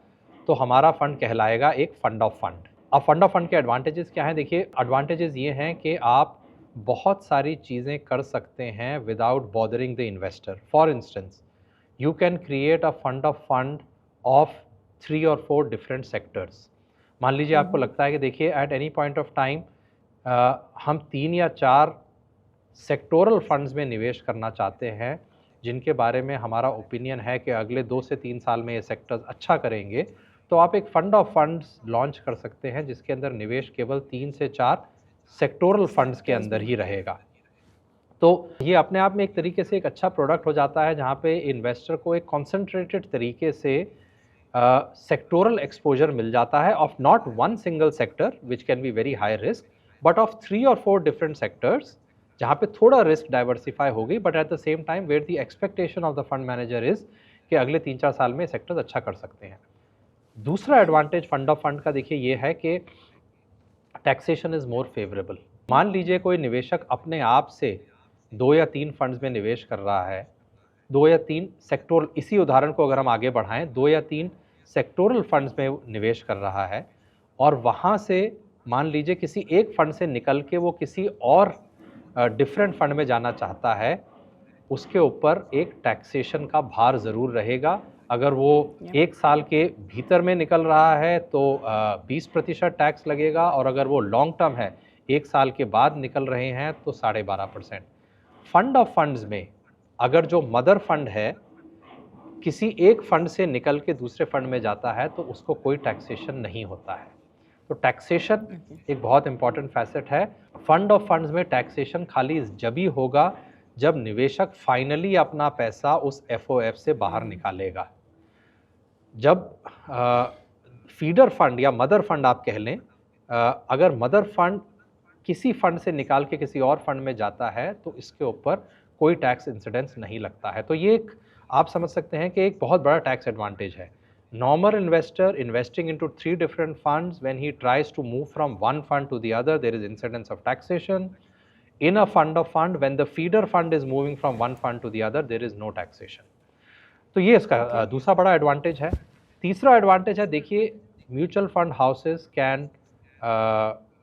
तो हमारा फंड कहलाएगा एक फंड ऑफ फंड। अब फंड ऑफ फंड के एडवांटेजेस क्या हैं? देखिए, एडवांटेजेस ये हैं कि आप बहुत सारी चीज़ें कर सकते हैं without bothering the investor. For instance, you can create a fund of 3 और 4 डिफरेंट सेक्टर्स। मान लीजिए आपको लगता है कि देखिए at any point of time हम 3 या 4 सेक्टोरल फंड्स में निवेश करना चाहते हैं जिनके बारे में हमारा ओपिनियन है कि अगले 2 से 3 साल में ये सेक्टर्स अच्छा करेंगे, तो आप एक फंड ऑफ फंड्स लॉन्च कर सकते हैं जिसके अंदर निवेश केवल 3 से 4 सेक्टोरल फंड्स के अंदर ही रहेगा। तो ये अपने आप में एक तरीके से एक अच्छा प्रोडक्ट हो जाता है जहाँ पे इन्वेस्टर को एक कॉन्सेंट्रेटेड तरीके से सेक्टोरल एक्सपोजर मिल जाता है of not one single sector which can be very high risk, but of 3 और 4 डिफरेंट सेक्टर्स जहाँ पे थोड़ा रिस्क डाइवर्सिफाई होगी, but at the same time where the expectation of the fund manager is कि अगले 3-4 साल में सेक्टर्स अच्छा कर सकते हैं। दूसरा एडवांटेज फंड ऑफ फंड का देखिए ये है कि टैक्सेशन इज़ मोर फेवरेबल। मान लीजिए कोई निवेशक अपने आप से 2 या 3 फंड्स में निवेश कर रहा है, 2 या 3 सेक्टोरल, इसी उदाहरण को अगर हम आगे बढ़ाएं, 2 या 3 सेक्टोरल फंड्स में निवेश कर रहा है और वहाँ से मान लीजिए किसी एक फंड से निकल के वो किसी और डिफरेंट फंड में जाना चाहता है, उसके ऊपर एक टैक्सेशन का भार ज़रूर रहेगा। अगर वो 1 साल के भीतर में निकल रहा है तो 20% टैक्स लगेगा, और अगर वो लॉन्ग टर्म है, 1 साल के बाद निकल रहे हैं तो 12.5%। फंड ऑफ फंड्स में अगर जो मदर फंड है किसी एक फंड से निकल के दूसरे फंड में जाता है तो उसको कोई टैक्सेशन नहीं होता है। तो टैक्सेशन एक बहुत इंपॉर्टेंट फैसेट है। फंड ऑफ फंड्स में टैक्सेशन खाली जब ही होगा जब निवेशक फाइनली अपना पैसा उस एफओएफ से बाहर निकालेगा। जब फीडर फंड या मदर फंड आप कह लें, अगर मदर फंड किसी फंड से निकाल के किसी और फंड में जाता है तो इसके ऊपर कोई टैक्स इंसिडेंस नहीं लगता है। तो ये एक आप समझ सकते हैं कि एक बहुत बड़ा टैक्स एडवांटेज है। Normal investor investing into 3 different funds, when he tries to move from one fund to the other, there is incidence of taxation. In a fund of fund, when the feeder fund is moving from one fund to the other, there is no taxation. तो ये इसका दूसरा बड़ा advantage है। तीसरा advantage है, देखिए, mutual fund houses can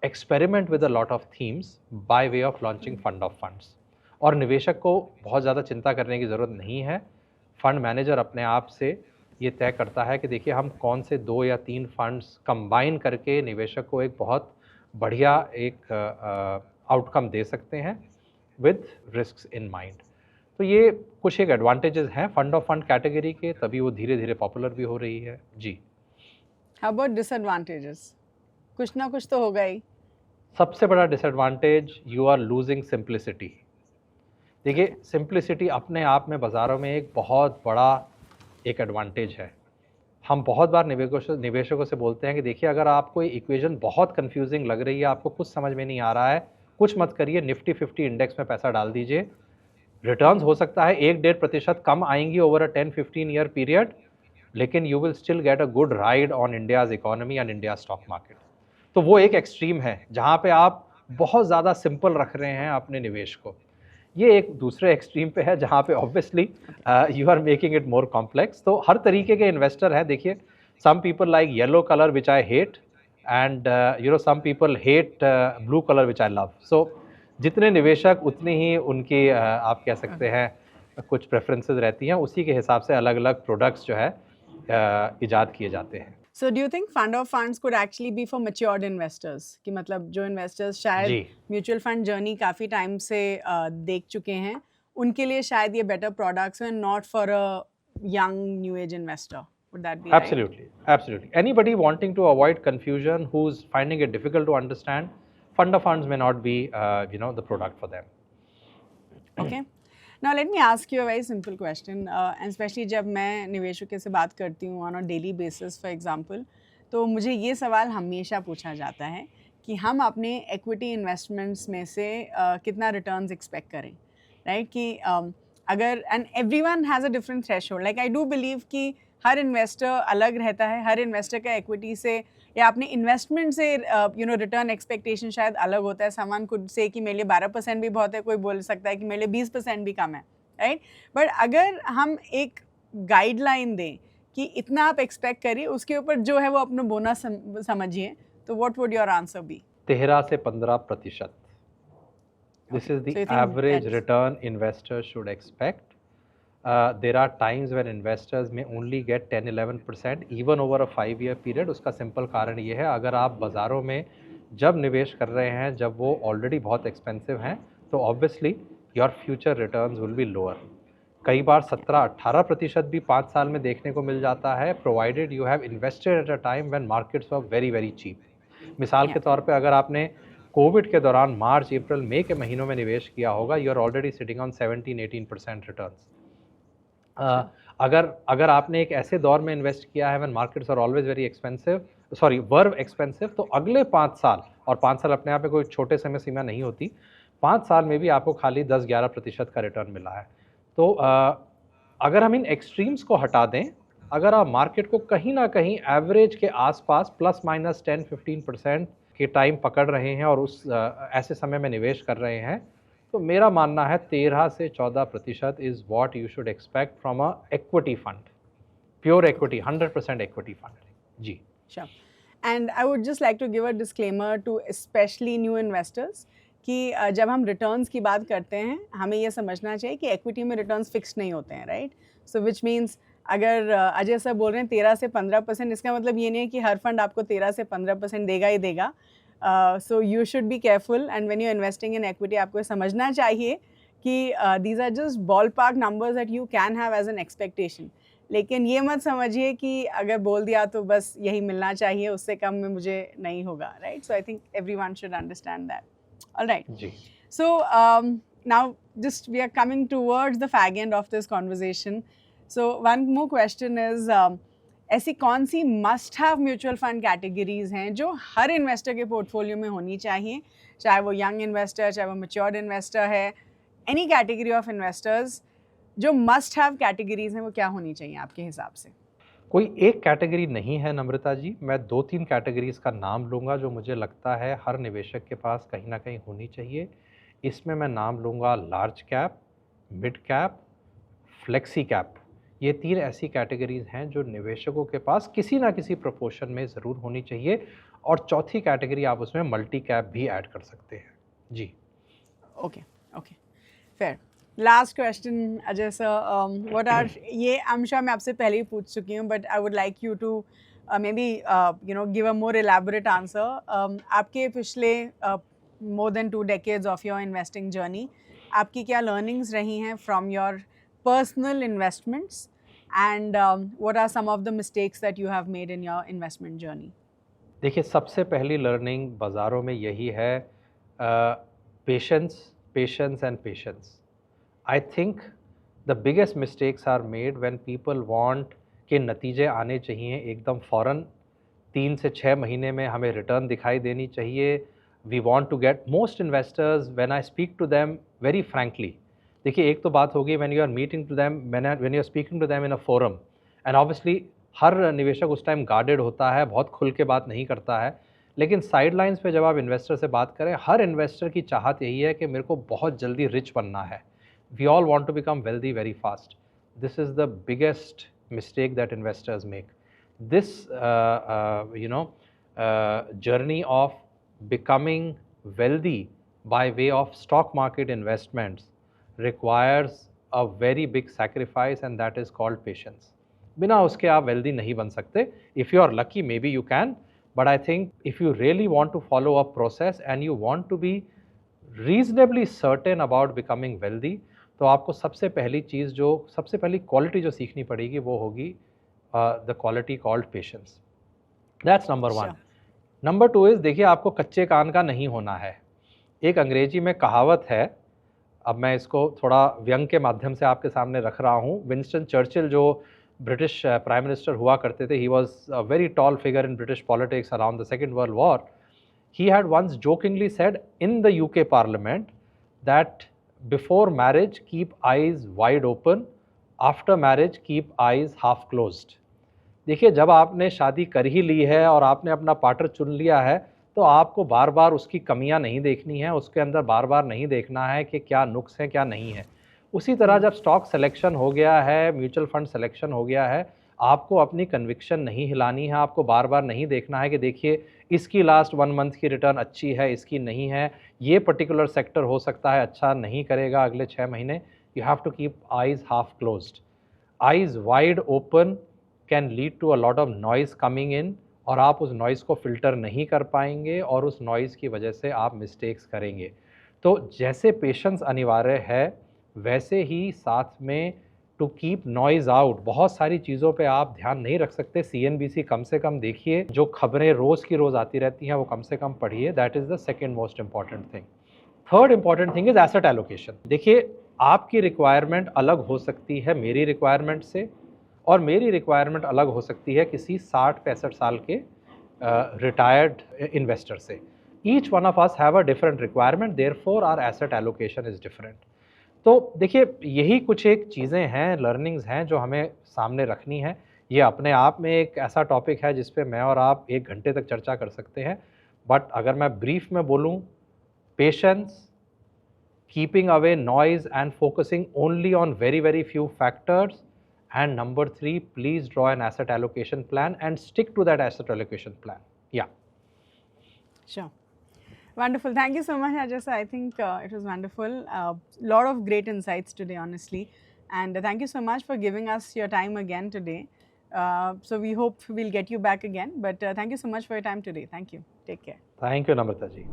experiment with a lot of themes by way of launching fund of funds, और निवेशक को बहुत ज़्यादा चिंता करने की ज़रूरत नहीं है। फंड मैनेजर अपने आप से ये तय करता है कि देखिए हम कौन से 2 या 3 फंड्स कंबाइन करके निवेशक को एक बहुत बढ़िया एक आउटकम दे सकते हैं विद रिस्क्स इन माइंड। तो ये कुछ एक एडवांटेजेस हैं फंड ऑफ फंड कैटेगरी के, तभी वो धीरे धीरे पॉपुलर भी हो रही है। जी, हाउ अबाउट डिसएडवांटेजेस? कुछ ना कुछ तो होगा ही। सबसे बड़ा disadvantage, you are losing simplicity. देखिए, सिंप्लिसिटी अपने आप में बाज़ारों में एक बहुत बड़ा एक एडवांटेज है। हम बहुत बार निवेशकों से बोलते हैं कि देखिए, अगर आपको ये इक्वेशन बहुत कंफ्यूजिंग लग रही है, आपको कुछ समझ में नहीं आ रहा है, कुछ मत करिए, निफ्टी 50 इंडेक्स में पैसा डाल दीजिए। रिटर्न्स हो सकता है 1-1.5% कम आएंगी ओवर अ 10-15 ईयर पीरियड, लेकिन you will still get a good ride on India's economy and India stock market. तो वो एक एक्सट्रीम है जहाँ पे आप बहुत ज़्यादा सिंपल रख रहे हैं अपने निवेश को। ये एक दूसरे एक्सट्रीम पे है जहाँ पे obviously you are making it more complex. तो हर तरीके के इन्वेस्टर हैं। देखिए, some people like yellow colour which I hate, and some people hate blue colour which I love. So जितने निवेशक उतनी ही उनकी आप कह सकते हैं कुछ प्रेफरेंसेस रहती हैं, उसी के हिसाब से अलग अलग प्रोडक्ट्स जो है इजाद किए जाते हैं। So do you think fund of funds could actually be for matured investors? कि मतलब जो investors शायद जी। म्यूचुअल फंड जर्नी काफ़ी टाइम से देख चुके हैं, उनके लिए शायद ये बेटर प्रोडक्ट्स हैं, not for a young new age investor. Would that be right? Absolutely, absolutely. Anybody wanting to avoid confusion, who's finding it difficult to understand, fund of funds may not be, the product for them. Okay. Now let me ask you a very simple question, and especially जब मैं निवेशकों से बात करती हूँ on a daily basis, for example, तो मुझे ये सवाल हमेशा पूछा जाता है कि हम अपने equity investments में से कितना returns expect करें, right? कि अगर and everyone has a different threshold. Like I do believe कि हर इन्वेस्टर अलग रहता है, हर इन्वेस्टर का इक्विटी से या अपने इन्वेस्टमेंट से रिटर्न एक्सपेक्टेशन शायद अलग होता है. समवन कुड से कि मेरे लिए 12% भी बहुत है, कोई बोल सकता है कि मेरे लिए 20% भी कम है, राइट? बट अगर हम एक गाइडलाइन दें कि इतना आप एक्सपेक्ट करिए, उसके ऊपर जो है वो अपना बोनस समझिए, तो what would your answer be? 13 से 15%. This is So the you think average that's- return investors should expect. There are times when investors may only get 10-11% even over a 5-year period. उसका simple कारण ये है, अगर आप बाज़ारों में जब निवेश कर रहे हैं, जब वो ऑलरेडी बहुत एक्सपेंसिव हैं, तो obviously your future returns will be lower. कई बार 17-18% भी 5 साल में देखने को मिल जाता है, provided you have invested at a time when markets were very very cheap. मिसाल के तौर पे अगर आपने कोविड के दौरान मार्च, अप्रैल, मई के महीनों में निवेश किया होगा, you are already sitting on 17-18% returns. अगर आपने एक ऐसे दौर में इन्वेस्ट किया है when markets are always very expensive, तो अगले 5 साल, और 5 साल अपने आप में कोई छोटे समय सीमा नहीं होती, 5 साल में भी आपको खाली 10-11% का रिटर्न मिला है. तो अगर हम इन एक्सट्रीम्स को हटा दें, अगर आप मार्केट को कहीं ना कहीं एवरेज के आसपास +-10-15% के टाइम पकड़ रहे हैं और उस ऐसे समय में निवेश कर रहे हैं, तो मेरा मानना है 13 से 14% is what you should expect from a equity fund, pure equity, 100% equity fund. जी. Sure. And I would just like to give a disclaimer to especially new investors कि जब हम रिटर्न्स की बात करते हैं, हमें ये समझना चाहिए कि इक्विटी में रिटर्न्स फिक्स नहीं होते हैं, राइट? सो विच मीन्स अगर अजय सर बोल रहे हैं 13 से 15%, इसका मतलब ये नहीं है कि हर फंड आपको 13 से 15% देगा ही देगा. So you should be careful, and when you investing in equity आपको समझना चाहिए कि these are just ball park numbers that you can have as an expectation. लेकिन ये मत समझिए कि अगर बोल दिया तो बस यही मिलना चाहिए, उससे कम में मुझे नहीं होगा, right? So I think everyone should understand that. All right. जी. So now just we are coming towards the fag end of this conversation. So one more question is, ऐसी कौन सी must have mutual fund categories हैं जो हर investor के portfolio में होनी चाहिए, चाहे वो यंग इन्वेस्टर, चाहे वो मैच्योर्ड इन्वेस्टर है, एनी कैटेगरी ऑफ इन्वेस्टर्स, जो मस्ट हैव कैटेगरीज हैं वो क्या होनी चाहिए आपके हिसाब से? कोई एक कैटेगरी नहीं है नम्रता जी, मैं 2-3 कैटेगरीज का नाम लूँगा जो मुझे लगता है हर निवेशक के पास कहीं ना कहीं होनी चाहिए. इसमें मैं नाम लूँगा large cap, mid cap, flexi cap. ये 3 ऐसी कैटेगरीज हैं जो निवेशकों के पास किसी ना किसी प्रोपोर्शन में ज़रूर होनी चाहिए, और चौथी कैटेगरी आप उसमें मल्टी कैप भी ऐड कर सकते हैं. जी. Okay, okay, fair. Last question Ajay sir, what are, ये आई एम श्योर मैं आपसे पहले ही पूछ चुकी हूँ, but I would like you to may be give a more elaborate answer. आपके पिछले more than 2 decades of your investing journey, आपकी क्या लर्निंग्स रही हैं from your personal investments, and what are some of the mistakes that you have made in your investment journey? देखिए, सबसे पहली learning बाज़ारों में यही है, patience, patience and patience. I think the biggest mistakes are made when people want कि नतीजे आने चाहिए एकदम फ़ौरन, 3 से 6 महीने में हमें रिटर्न दिखाई देनी चाहिए. We want to get most investors, when I speak to them very frankly, देखिए एक तो बात होगी when you are meeting to them, when you are speaking to them in a forum, and obviously हर निवेशक उस टाइम गार्डेड होता है, बहुत खुल के बात नहीं करता है. लेकिन साइडलाइंस पे जब आप इन्वेस्टर से बात करें, हर इन्वेस्टर की चाहत यही है कि मेरे को बहुत जल्दी रिच बनना है. We all want to become wealthy very fast. This is the biggest mistake that investors make. This journey of becoming wealthy by way of stock market investments requires a very big sacrifice, and that is called patience. बिना उसके आप wealthy नहीं बन सकते. If you are lucky, maybe you can, but I think if you really want to follow a process and you want to be reasonably certain about becoming wealthy, तो आपको सबसे पहली चीज़ जो सबसे पहली क्वालिटी जो सीखनी पड़ेगी वो होगी the quality called patience. That's number one. Sure. Number 2 is, देखिए आपको कच्चे कान का नहीं होना है. एक अंग्रेजी में कहावत है, अब मैं इसको थोड़ा व्यंग के माध्यम से आपके सामने रख रहा हूँ. विंस्टन चर्चिल जो ब्रिटिश प्राइम मिनिस्टर हुआ करते थे, he was a very tall figure in British politics around the second world war. He had once jokingly said in the UK Parliament that before marriage keep eyes wide open, after marriage keep eyes half closed. देखिए, जब आपने शादी कर ही ली है और आपने अपना partner चुन लिया है, तो आपको बार बार उसकी कमियां नहीं देखनी है, उसके अंदर बार बार नहीं देखना है कि क्या नुक्स हैं क्या नहीं है. उसी तरह जब स्टॉक सिलेक्शन हो गया है, म्यूचुअल फंड सिलेक्शन हो गया है, आपको अपनी कन्विक्शन नहीं हिलानी है. आपको बार बार नहीं देखना है कि देखिए इसकी लास्ट 1 मंथ की रिटर्न अच्छी है, इसकी नहीं है, ये पर्टिकुलर सेक्टर हो सकता है अच्छा नहीं करेगा अगले 6 महीने. You have to keep eyes half closed. Eyes wide open can lead to a lot of noise coming in, और आप उस नॉइज़ को फ़िल्टर नहीं कर पाएंगे और उस नॉइज़ की वजह से आप मिस्टेक्स करेंगे. तो जैसे पेशेंस अनिवार्य है, वैसे ही साथ में टू कीप नॉइज़ आउट. बहुत सारी चीज़ों पे आप ध्यान नहीं रख सकते. CNBC कम से कम देखिए, जो खबरें रोज़ की रोज़ आती रहती हैं वो कम से कम पढ़िए. That is the second most important thing. Third important thing is asset allocation. देखिए, आपकी रिक्वायरमेंट अलग हो सकती है मेरी रिक्वायरमेंट से, और मेरी रिक्वायरमेंट अलग हो सकती है किसी 60-65 साल के रिटायर्ड इन्वेस्टर से. Each one of us have a different requirement, therefore our asset allocation is different. तो देखिए, यही कुछ एक चीज़ें हैं, लर्निंग्स हैं जो हमें सामने रखनी है. ये अपने आप में एक ऐसा टॉपिक है जिस पे मैं और आप 1 घंटे तक चर्चा कर सकते हैं. बट अगर मैं ब्रीफ में बोलूँ, patience, keeping away noise and focusing only on very, very few factors. And number 3, please draw an asset allocation plan and stick to that asset allocation plan. Yeah. Sure. Wonderful. Thank you so much, Ajay sir. I think it was wonderful. Lot of great insights today, honestly. And thank you so much for giving us your time again today. So we hope we'll get you back again. But thank you so much for your time today. Thank you. Take care. Thank you, Namrata ji.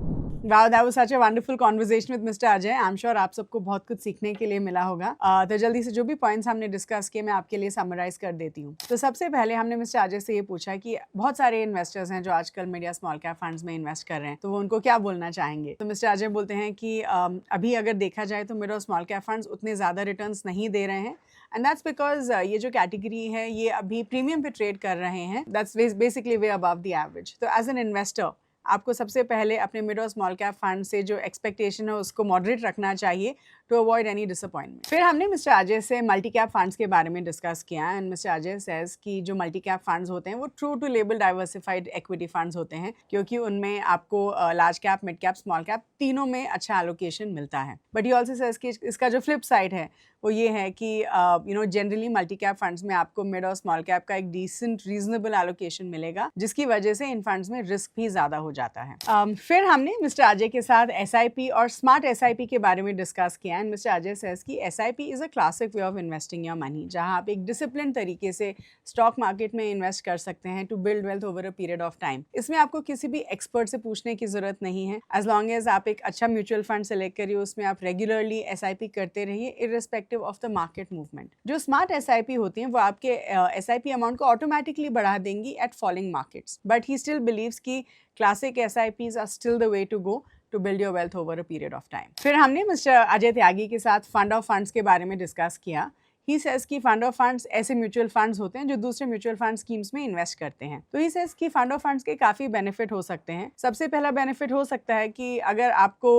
Wow, that was such a wonderful conversation with Mr. Ajay. I'm sure आप सबको बहुत कुछ सीखने के लिए मिला होगा. तो जल्दी से जो भी पॉइंट्स हमने डिस्कस किए मैं आपके लिए समराइज कर देती हूँ. तो सबसे पहले हमने मिस्टर अजय से ये पूछा कि बहुत सारे इन्वेस्टर्स हैं जो आजकल मीडिया स्मॉल कैप फंड्स में इन्वेस्ट कर रहे हैं, तो वो उनको क्या बोलना चाहेंगे. तो मिस्टर अजय बोलते हैं कि अभी अगर देखा जाए तो मिड और स्मॉल कैप फंड्स उतने ज़्यादा रिटर्न्स नहीं दे रहे हैं. एंड दैट्स बिकॉज ये जो कैटेगरी है ये अभी प्रीमियम पे ट्रेड कर रहे हैं. That's basically way above the average. तो एज एन इन्वेस्टर आपको सबसे पहले अपने मिड और स्मॉल कैप फंड से जो एक्सपेक्टेशन है उसको मॉडरेट रखना चाहिए टू अवॉइड एनी डिसअपॉइंटमेंट. फिर हमने मिस्टर अजय से मल्टी कैप फंड्स के बारे में डिस्कस किया. एंड मिस्टर अजय सेज कि जो मल्टी कैप फंड्स होते हैं वो true to label diversified equity funds होते हैं, क्योंकि उनमें आपको large cap, mid cap, small cap तीनों में अच्छा एलोकेशन मिलता है. बट ही ऑल्सो सेज कि इसका जो फ्लिप साइड है वो ये है कि जनरली मल्टी कैप फंड्स में आपको मिड और स्मॉल कैप का एक डिसेंट रीजनेबल एलोकेशन मिलेगा, जिसकी वजह से इन फंड्स में रिस्क भी ज़्यादा हो जाता है. फिर हमने मिस्टर अजय के साथ SIP और स्मार्ट SIP के बारे में डिस्कस किया. एंड मिस्टर अजय सेज कि SIP is a classic way of investing your money, जहां आप एक डिसिप्लिन तरीके से स्टॉक मार्केट में इन्वेस्ट कर सकते हैं to build wealth over a period of time. इसमें आपको किसी भी एक्सपर्ट से पूछने की ज़रूरत नहीं है. एज लॉन्ग एज आप एक अच्छा म्यूचुअल फंड सेलेक्ट करिए, उसमें आप रेगुलरली SIP करते रहिए irrespective of the market movement. जो स्मार्ट SIP होती हैं वो आपके SIP अमाउंट को ऑटोमेटिकली बढ़ा देंगी at falling markets. But he still believes कि classic SIPs are still the way to go to build your wealth over a period of time. फिर हमने मिस्टर अजय त्यागी के साथ फंड ऑफ फंड्स के बारे में डिस्कस किया. ही सेज कि फंड ऑफ फंड्स ऐसे म्यूचुअल फंड्स होते हैं जो दूसरे म्यूचुअल फंड स्कीम्स में इन्वेस्ट करते हैं. तो ही सेज कि फंड ऑफ फंड्स के काफ़ी बेनिफिट हो सकते हैं. सबसे पहला बेनिफिट हो सकता है कि अगर आपको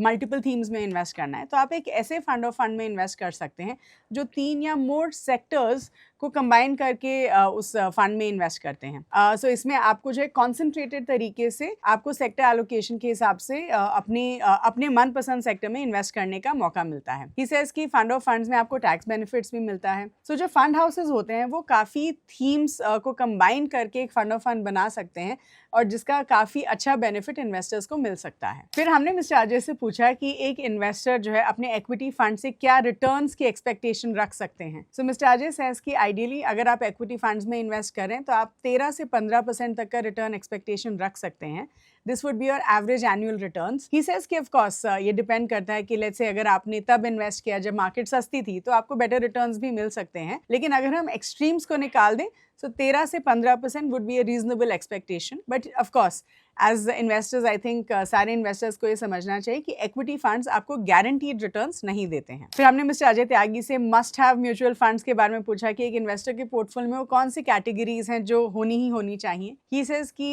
मल्टीपल थीम्स में इन्वेस्ट करना है तो आप एक ऐसे फंड ऑफ फंड में इन्वेस्ट कर सकते हैं जो 3 या मोर सेक्टर्स को कंबाइन करके उस फंड में इन्वेस्ट करते हैं। सो इसमें आपको जो है कॉन्सेंट्रेटेड तरीके से आपको सेक्टर एलोकेशन के हिसाब से अपने मनपसंद सेक्टर में इन्वेस्ट करने का मौका मिलता है। ही सेज कि फंड ऑफ फंड्स में आपको टैक्स बेनिफिट्स भी मिलता है। सो जो फंड हाउसेस होते हैं वो काफ़ी थीम्स को कंबाइन करके एक फंड ऑफ फंड बना सकते हैं और जिसका काफ़ी अच्छा बेनिफिट इन्वेस्टर्स को मिल सकता है। फिर हमने मिस्टर अजय से पूछा कि एक इन्वेस्टर जो है अपने इक्विटी फंड से क्या रिटर्न्स की एक्सपेक्टेशन रख सकते हैं। सो मिस्टर अजय सेज कि आइडियली अगर आप इक्विटी फंड्स में इन्वेस्ट करें तो आप 13 से 15% तक का रिटर्न एक्सपेक्टेशन रख सकते हैं। This would be your average annual returns. He says कि ऑफ कोर्स ये डिपेंड करता है कि लेट्स से अगर आपने तब इन्वेस्ट किया जब मार्केट सस्ती थी तो आपको बेटर रिटर्न्स भी मिल सकते हैं, लेकिन अगर हम एक्सट्रीम्स को निकाल दें so 13 से 15% would be a reasonable expectation, but of course as investors I think सारे investors को ये समझना चाहिए कि equity funds आपको guaranteed returns नहीं देते हैं। फिर हमने मिस्टर अजय त्यागी से must have mutual funds के बारे में पूछा कि एक इन्वेस्टर के पोर्टफोलियो में वो कौन सी कैटेगरीज हैं जो होनी चाहिए। He says कि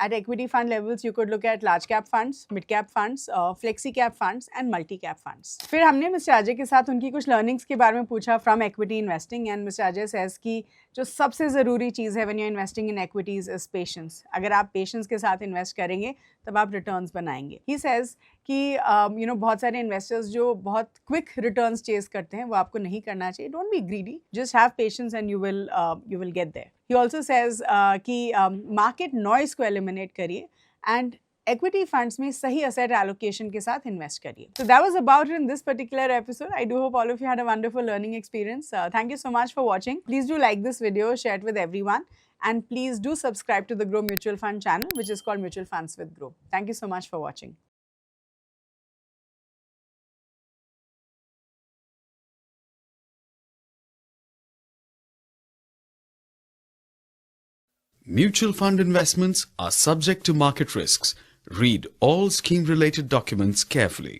at equity fund levels you could look at large cap funds, mid cap funds, flexi cap funds and multi cap funds। फिर हमने मिस्टर अजय के साथ उनकी कुछ learnings के बारे में पूछा from equity investing and mister Ajay says कि जो सबसे ज़रूरी चीज़ है when you investing in equities is patience. अगर आप पेशेंस के साथ इन्वेस्ट करेंगे तब आप रिटर्न्स बनाएंगे। ही सेज कि बहुत सारे इन्वेस्टर्स जो बहुत क्विक रिटर्न्स चेज करते हैं वो आपको नहीं करना चाहिए। Don't be greedy, just have patience and you will get there. He also says कि मार्केट नॉइज को एलिमिनेट करिए एंड equity funds में सही asset allocation के साथ invest करिए। So that was about it in this particular episode. I do hope all of you had a wonderful learning experience. Thank you so much for watching. Please do like this video, share it with everyone, and please do subscribe to the Grow Mutual Fund channel, which is called Mutual Funds with Grow. Thank you so much for watching. Mutual fund investments are subject to market risks. Read all scheme-related documents carefully.